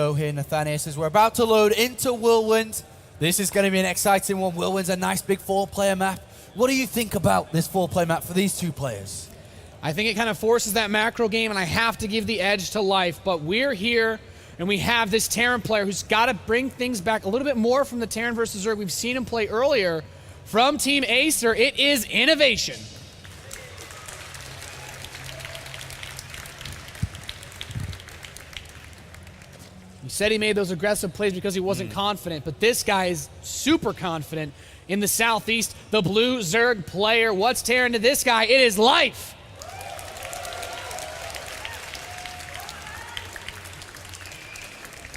So here, Nathanius, as we're about to load into Whirlwind. This is going to be an exciting one. Whirlwind's a nice big 4-player map. What do you think about this 4-player map for these 2 players? I think it kind of forces that macro game, and I have to give the edge to Life. But we're here, and we have this Terran player who's got to bring things back a little bit more from the Terran versus Zerg we've seen him play earlier. From Team Acer, it is Innovation. He said he made those aggressive plays because he wasn't confident, but this guy is super confident. In the Southeast, the blue Zerg player. What's Terran to this guy? It is Life.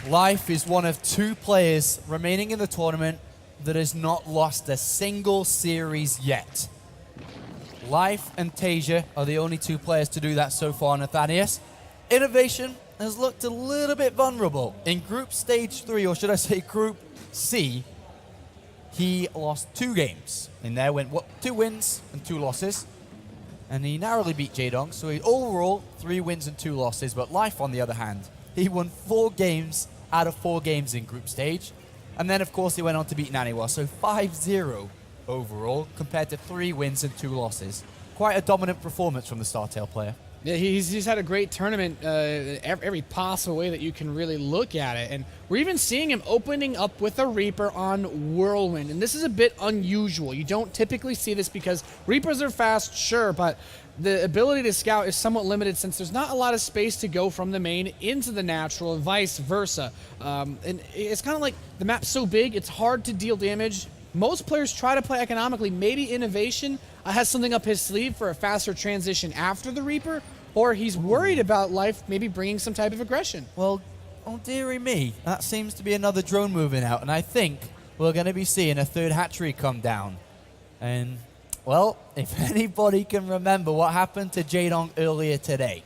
Life is one of 2 players remaining in the tournament that has not lost a single series yet. Life and Tasia are the only 2 players to do that so far, Nathanius. Innovation has looked a little bit vulnerable. In Group Stage 3, or should I say Group C, he lost 2 games. In there went 2 wins and 2 losses. And he narrowly beat Jaedong, so he overall 3 wins and 2 losses. But Life, on the other hand, he won 4 games out of 4 games in Group Stage. And then, of course, he went on to beat Naniwa. So 5-0 overall compared to 3 wins and 2 losses. Quite a dominant performance from the Startail player. Yeah, he's had a great tournament every possible way that you can really look at it. And we're even seeing him opening up with a Reaper on Whirlwind. And this is a bit unusual. You don't typically see this because Reapers are fast, sure, but the ability to scout is somewhat limited since there's not a lot of space to go from the main into the natural and vice versa. And it's kind of like the map's so big, it's hard to deal damage. Most players try to play economically. Maybe Innovation has something up his sleeve for a faster transition after the Reaper, or he's worried about Life maybe bringing some type of aggression. Well, oh dearie me, that seems to be another drone moving out, and I think we're going to be seeing a 3rd hatchery come down. And, well, if anybody can remember what happened to Jaedong earlier today,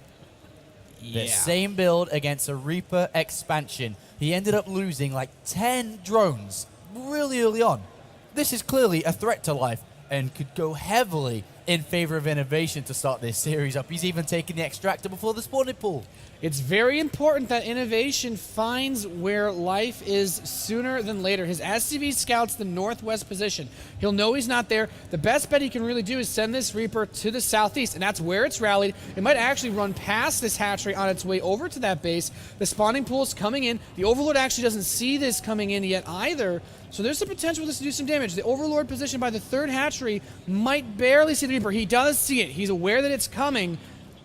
the same build against a Reaper expansion, he ended up losing like 10 drones really early on. This is clearly a threat to Life and could go heavily in favor of Innovation to start this series up. He's even taking the extractor before the spawning pool. It's very important that Innovation finds where Life is sooner than later. His SCV scouts the northwest position. He'll know he's not there. The best bet he can really do is send this Reaper to the southeast, and that's where it's rallied. It might actually run past this hatchery on its way over to that base. The spawning pool's coming in. The Overlord actually doesn't see this coming in yet either, so there's the potential for this to do some damage. The Overlord position by the 3rd hatchery might barely see the Reaper. He does see it. He's aware that it's coming.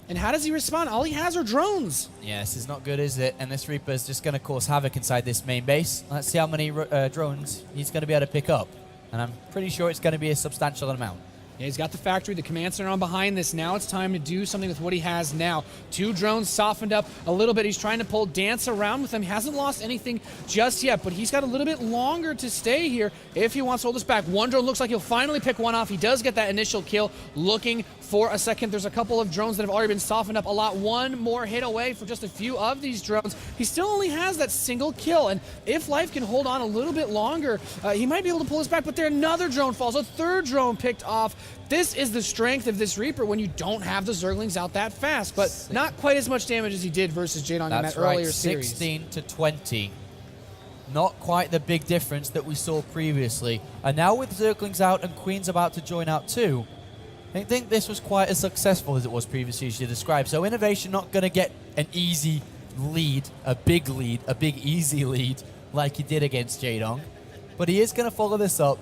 And how does he respond? All he has are drones. Yeah, this is not good, is it? And this Reaper is just going to cause havoc inside this main base. Let's see how many drones he's going to be able to pick up. And I'm pretty sure it's going to be a substantial amount. Yeah, he's got the factory, the command center on behind this. Now it's time to do something with what he has now. 2 drones softened up a little bit. He's trying to pull Dance around with them. He hasn't lost anything just yet, but he's got a little bit longer to stay here if he wants to hold us back. 1 drone looks like he'll finally pick one off. He does get that initial kill. Looking for a second. There's a couple of drones that have already been softened up a lot. 1 more hit away for just a few of these drones. He still only has that single kill, and if Life can hold on a little bit longer, he might be able to pull us back, but there another drone falls. A 3rd drone picked off. This is the strength of this Reaper when you don't have the Zerglings out that fast, but not quite as much damage as he did versus Jaedong in that earlier series. 16 to 20. Not quite the big difference that we saw previously. And now with Zerglings out and Queens about to join out too, I think this was quite as successful as it was previously, as you described. So Innovation not going to get an easy lead, a big easy lead like he did against Jaedong. But he is going to follow this up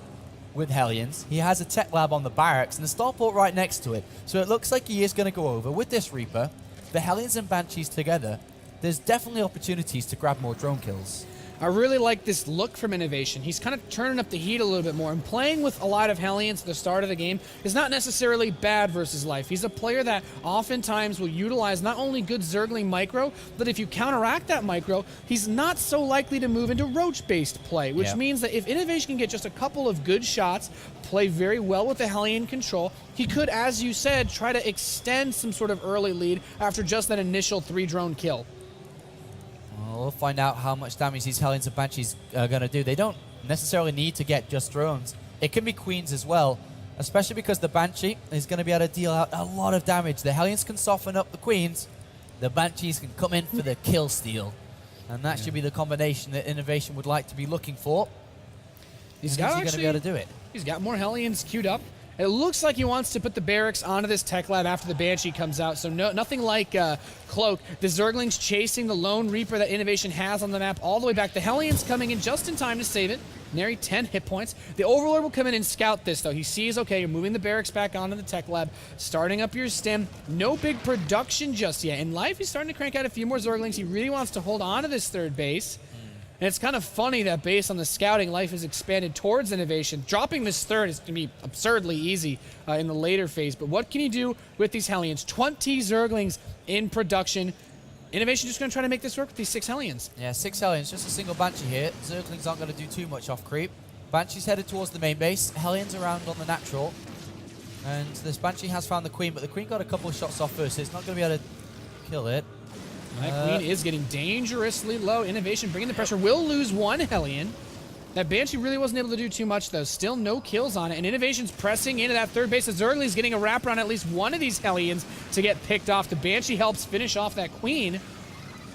with Hellions. He has a tech lab on the barracks and the starport right next to it. So it looks like he is going to go over with this Reaper, the Hellions and Banshees together. There's definitely opportunities to grab more drone kills. I really like this look from Innovation. He's kind of turning up the heat a little bit more, and playing with a lot of Hellions at the start of the game is not necessarily bad versus Life. He's a player that oftentimes will utilize not only good Zergling micro, but if you counteract that micro, he's not so likely to move into Roach-based play, which means that if Innovation can get just a couple of good shots, play very well with the Hellion control, he could, as you said, try to extend some sort of early lead after just that initial 3-drone kill. We'll find out how much damage these Hellions and Banshees are going to do. They don't necessarily need to get just drones. It can be Queens as well, especially because the Banshee is going to be able to deal out a lot of damage. The Hellions can soften up the Queens. The Banshees can come in for the kill steal. And that should be the combination that Innovation would like to be looking for. He's going to be able to do it. He's got more Hellions queued up. It looks like he wants to put the barracks onto this tech lab after the Banshee comes out, so nothing like Cloak. The Zerglings chasing the Lone Reaper that Innovation has on the map all the way back. The Hellions coming in just in time to save it. Nary 10 hit points. The Overlord will come in and scout this, though. He sees, okay, you're moving the barracks back onto the tech lab, starting up your stem. No big production just yet. In life, he's starting to crank out a few more Zerglings. He really wants to hold on to this third base. And it's kind of funny that based on the scouting, life has expanded towards Innovation. Dropping this third is going to be absurdly easy in the later phase. But what can you do with these Hellions? 20 Zerglings in production. Innovation just going to try to make this work with these 6 Hellions. Yeah, 6 Hellions, just a single Banshee here. Zerglings aren't going to do too much off creep. Banshee's headed towards the main base. Hellions around on the natural. And this Banshee has found the Queen, but the Queen got a couple of shots off first, so it's not going to be able to kill it. That Queen is getting dangerously low. Innovation bringing the pressure. Will lose 1 Hellion. That Banshee really wasn't able to do too much, though. Still no kills on it. And Innovation's pressing into that third base. The Zergling's getting a wrap around at least one of these Hellions to get picked off. The Banshee helps finish off that Queen.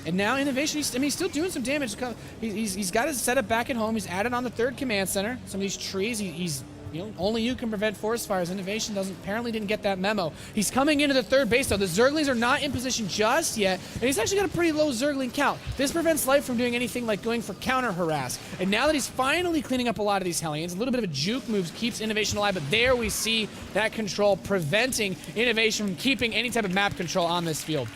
And now Innovation, he's still doing some damage. He's got his setup back at home. He's added on the third command center. Some of these trees, only you can prevent forest fires. Innovation apparently didn't get that memo. He's coming into the third base, though. The Zerglings are not in position just yet, and he's actually got a pretty low Zergling count. This prevents life from doing anything like going for counter harass. And now that he's finally cleaning up a lot of these Hellions, a little bit of a juke move keeps Innovation alive, but there we see that control preventing Innovation from keeping any type of map control on this field.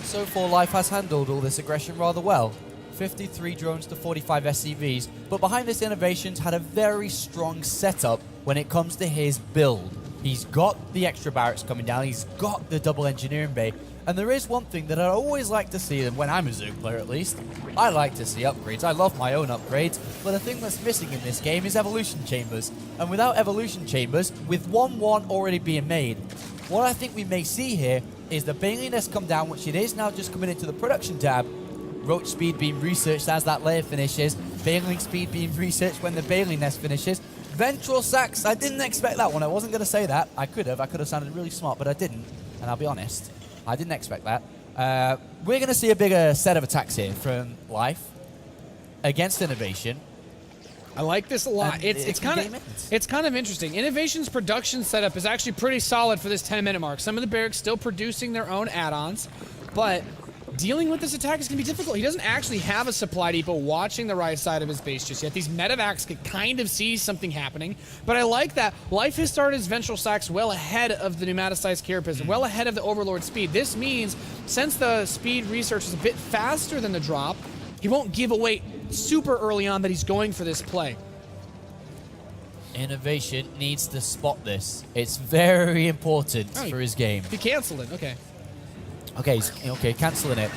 So far, Life has handled all this aggression rather well. 53 drones to 45 SCVs, but behind this Innovation's had a very strong setup when it comes to his build. He's got the extra barracks coming down, he's got the double engineering bay, and there is one thing that I always like to see, and when I'm a Zerg player at least, I like to see upgrades. I love my own upgrades, but the thing that's missing in this game is evolution chambers. And without evolution chambers, with 1-1 already being made, what I think we may see here is the Baneling Nest come down, which it is now just coming into the production tab. Roach speed being researched as that layer finishes. Baneling speed being researched when the Baneling Nest finishes. Ventral Sacs, I didn't expect that one. I wasn't going to say that. I could have sounded really smart, but I didn't. And I'll be honest, I didn't expect that. We're going to see a bigger set of attacks here from Life against Innovation. I like this a lot. It's kind of interesting. Innovation's production setup is actually pretty solid for this 10-minute mark. Some of the barracks still producing their own add-ons, but dealing with this attack is going to be difficult. He doesn't actually have a supply depot watching the right side of his base just yet. These medevacs could kind of see something happening, but I like that. Life has started his Ventral Sacs well ahead of the pneumaticized Carapace, well ahead of the Overlord speed. This means, since the speed research is a bit faster than the drop, he won't give away super early on that he's going for this play. Innovation needs to spot this. It's very important for his game. He canceled it, okay. Okay, cancelling it.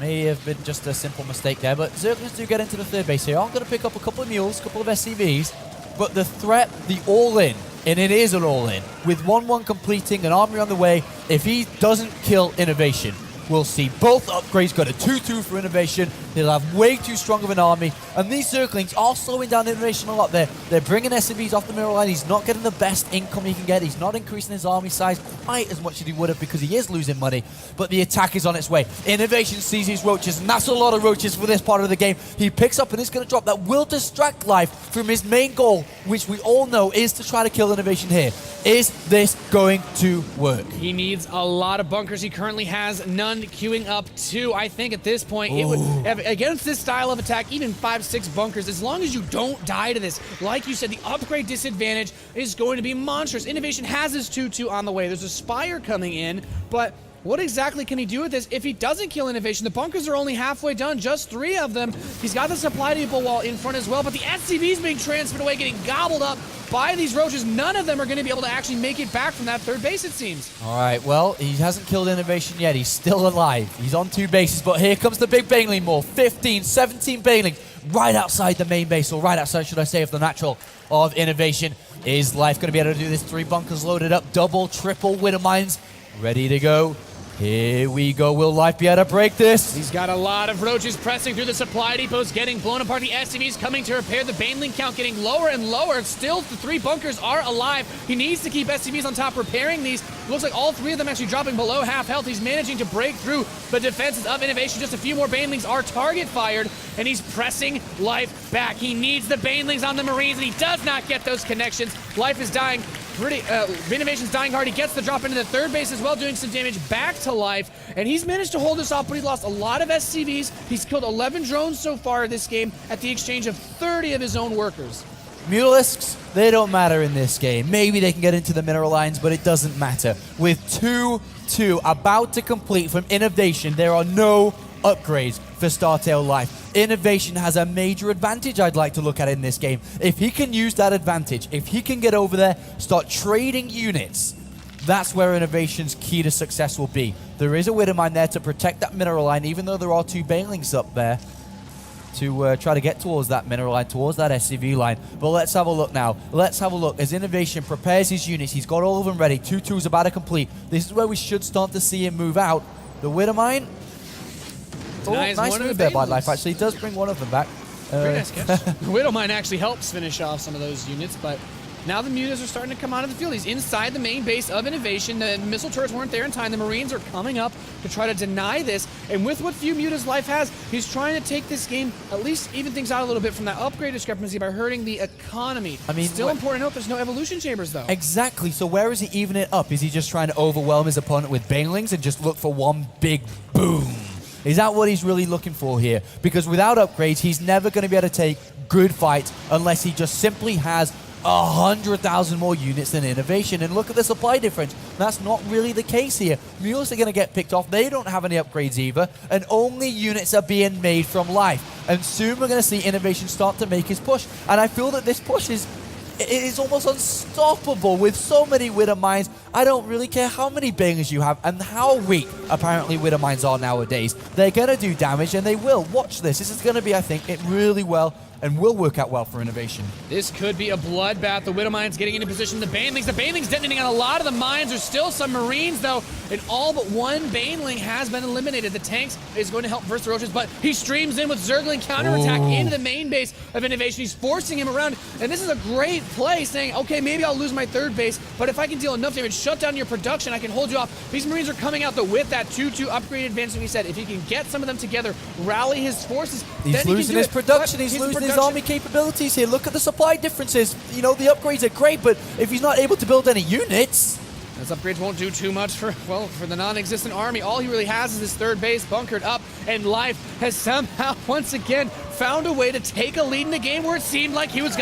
May have been just a simple mistake there, but Zerglings do get into the third base here. I'm going to pick up a couple of mules, a couple of SCVs, but the threat, the all-in, and it is an all-in, with 1-1 completing, an army on the way, if he doesn't kill Innovation, we'll see both upgrades go to 2-2 for Innovation. They'll have way too strong of an army. And these Zerglings are slowing down Innovation a lot. They're bringing SCVs off the mirror line. He's not getting the best income he can get. He's not increasing his army size quite as much as he would have because he is losing money. But the attack is on its way. Innovation sees his roaches, and that's a lot of roaches for this part of the game. He picks up and it's going to drop. That will distract Life from his main goal, which we all know is to try to kill Innovation here. Is this going to work? He needs a lot of bunkers. He currently has none, queuing up 2. I think at this point, it would have, against this style of attack, even 5-6 bunkers, as long as you don't die to this. Like you said, the upgrade disadvantage is going to be monstrous. Innovation has his 2-2 on the way. There's a Spire coming in, but what exactly can he do with this if he doesn't kill Innovation? The bunkers are only halfway done, just 3 of them. He's got the supply depot wall in front as well, but the SCV is being transferred away, getting gobbled up by these roaches. None of them are going to be able to actually make it back from that third base, it seems. All right, well, he hasn't killed Innovation yet. He's still alive. He's on 2 bases, but here comes the big Baneling Maul. 15, 17 Baneling right outside the main base, or right outside, should I say, of the natural of Innovation. Is Life going to be able to do this? 3 bunkers loaded up, double, triple Widow Mines ready to go. Here we go. Will Life be able to break this? He's got a lot of roaches pressing through the supply depots, getting blown apart. The SCVs coming to repair. The Baneling count getting lower and lower. Still, the 3 bunkers are alive. He needs to keep SCVs on top, repairing these. Looks like all 3 of them actually dropping below half health. He's managing to break through the defenses of Innovation. Just a few more Banelings are target fired, and he's pressing Life back. He needs the Banelings on the Marines, and he does not get those connections. Life is dying. Innovation's dying hard. He gets the drop into the 3rd base as well, doing some damage back to Life. And he's managed to hold this off, but he lost a lot of SCVs. He's killed 11 drones so far this game at the exchange of 30 of his own workers. Mutalisks, they don't matter in this game. Maybe they can get into the mineral lines, but it doesn't matter. With 2-2 about to complete from Innovation, there are no upgrades for Startail Life. Innovation has a major advantage I'd like to look at in this game. If he can use that advantage, if he can get over there, start trading units, that's where Innovation's key to success will be. There is a Widowmine there to protect that mineral line, even though there are 2 Banelings up there to try to get towards that mineral line, towards that SCV line. But let's have a look now. Let's have a look. As Innovation prepares his units, he's got all of them ready. 2-2 is about to complete. This is where we should start to see him move out. The Widowmine. Oh, nice move there by Life, actually. He does bring one of them back. Very nice catch. The Widowmine actually helps finish off some of those units, but now the Mutas are starting to come out of the field. He's inside the main base of Innovation. The missile turrets weren't there in time. The Marines are coming up to try to deny this. And with what few Mutas Life has, he's trying to take this game, at least even things out a little bit from that upgrade discrepancy by hurting the economy. I mean, still important to note, there's no evolution chambers, though. Exactly. So where is he evening it up? Is he just trying to overwhelm his opponent with Banelings and just look for one big boom? Is that what he's really looking for here? Because without upgrades, he's never going to be able to take good fights unless he just simply has 100,000 more units than Innovation. And look at the supply difference. That's not really the case here. Mules are going to get picked off. They don't have any upgrades either. And only units are being made from Life. And soon we're going to see Innovation start to make his push. And I feel that this push is almost unstoppable with so many Widowmines. I don't really care how many bangers you have and how weak apparently Widowmines are nowadays. They're going to do damage, and they will. Watch this. This is going to be, I think, it really well and will work out well for Innovation. This could be a bloodbath. The Widowmines getting into position. The Banelings detonating on a lot of the mines. There's still some Marines, though, and all but one Baneling has been eliminated. The tanks is going to help versus the Roaches, but he streams in with Zergling counterattack into the main base of Innovation. He's forcing him around, and this is a great play, saying, okay, maybe I'll lose my 3rd base, but if I can deal enough damage, shut down your production, I can hold you off. These Marines are coming out, though, with that 2-2 upgraded advantage. We said, if he can get some of them together, rally his forces, he's then he losing can do his it. production. He's losing his army capabilities here. Look at the supply differences. You know, the upgrades are great, but if he's not able to build any units... Those upgrades won't do too much for the non-existent army. All he really has is his 3rd base bunkered up, and Life has somehow, once again, found a way to take a lead in the game where it seemed like he was going